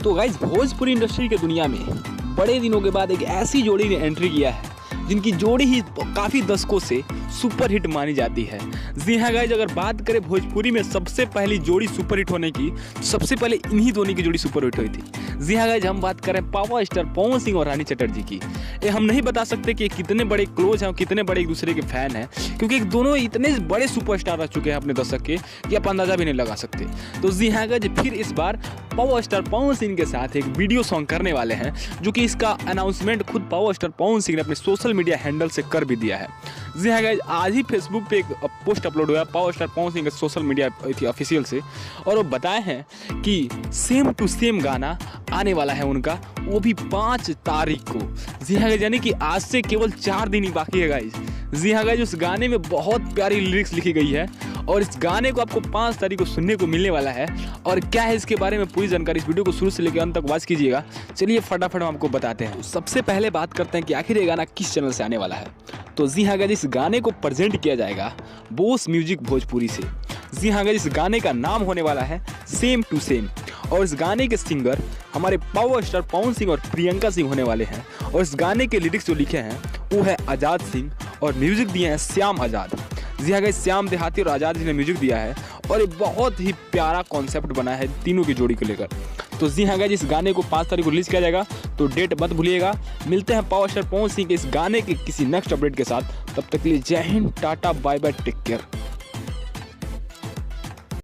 तो guys Bhojpuri industry के दुनिया में बड़े दिनों के बाद एक ऐसी जोड़ी ने एंट्री किया है जिनकी जोड़ी ही काफ़ी दशकों से सुपर हिट मानी जाती है। जी हाँ गाइस, अगर बात करें भोजपुरी में सबसे पहली जोड़ी सुपर हिट होने की, सबसे पहले इन्हीं दोनों की जोड़ी सुपर हिट हुई थी। जी हाँ गाइस, हम बात करें पावर स्टार पवन सिंह और रानी चटर्जी की। ये हम नहीं बता सकते कि कितने बड़े क्लोज हैं और कितने बड़े एक दूसरे के फैन हैं, क्योंकि दोनों इतने बड़े सुपरस्टार रह चुके हैं अपने दशक के कि आप अंदाजा भी नहीं लगा सकते। तो जी हाँ गाइस, फिर इस बार पावर स्टार पवन सिंह के साथ एक वीडियो सॉन्ग करने वाले हैं, जो कि इसका अनाउंसमेंट खुद पावर स्टार पवन सिंह ने अपने सोशल मीडिया हैंडल से कर भी दिया है। जी हाँ गाइस, आज ही फेसबुक पे एक पोस्ट अपलोड हुआ पावर स्टार पवन सिंह के सोशल मीडिया ऑफिशियल से, और वो बताए हैं कि सेम टू सेम गाना आने वाला है उनका, वो भी 5 तारीख को। जी हाँ गाइस, यानी कि आज से केवल 4 दिन ही बाकी है गाइस। जी हाँ गाइस, उस गाने में बहुत प्यारी लिरिक्स लिखी गई है और इस गाने को आपको 5 तारीख को सुनने को मिलने वाला है। और क्या है इसके बारे में पूरी जानकारी, इस वीडियो को शुरू से लेकर अंत तक वॉच कीजिएगा। चलिए फटाफट हम आपको बताते हैं। सबसे पहले बात करते हैं कि आखिर ये गाना किस चैनल से आने वाला है। तो जी हाँ गाइस, इस गाने को प्रेजेंट किया जाएगा बोस म्यूजिक भोजपुरी से। जी हाँ गाइस, इस गाने का नाम होने वाला है सेम टू सेम, और इस गाने के सिंगर हमारे पावर स्टार पवन सिंह और प्रियंका सिंह होने वाले हैं। और इस गाने के लिरिक्स जो लिखे हैं वो है आज़ाद सिंह, और म्यूजिक दिए हैं श्याम आज़ाद। जी हाँ गाइस, श्याम देहाती और आज़ाद जी ने म्यूजिक दिया है, और ये बहुत ही प्यारा कॉन्सेप्ट बना है तीनों की जोड़ी को लेकर। तो जी हाँ गाइस, इस गाने को 5 तारीख को रिलीज किया जाएगा, तो डेट मत भूलिएगा। मिलते हैं पावर स्टार पवन सिंह के इस गाने के किसी नेक्स्ट अपडेट के साथ। तब तक के लिए जय Hind, tata, bye bye, take care.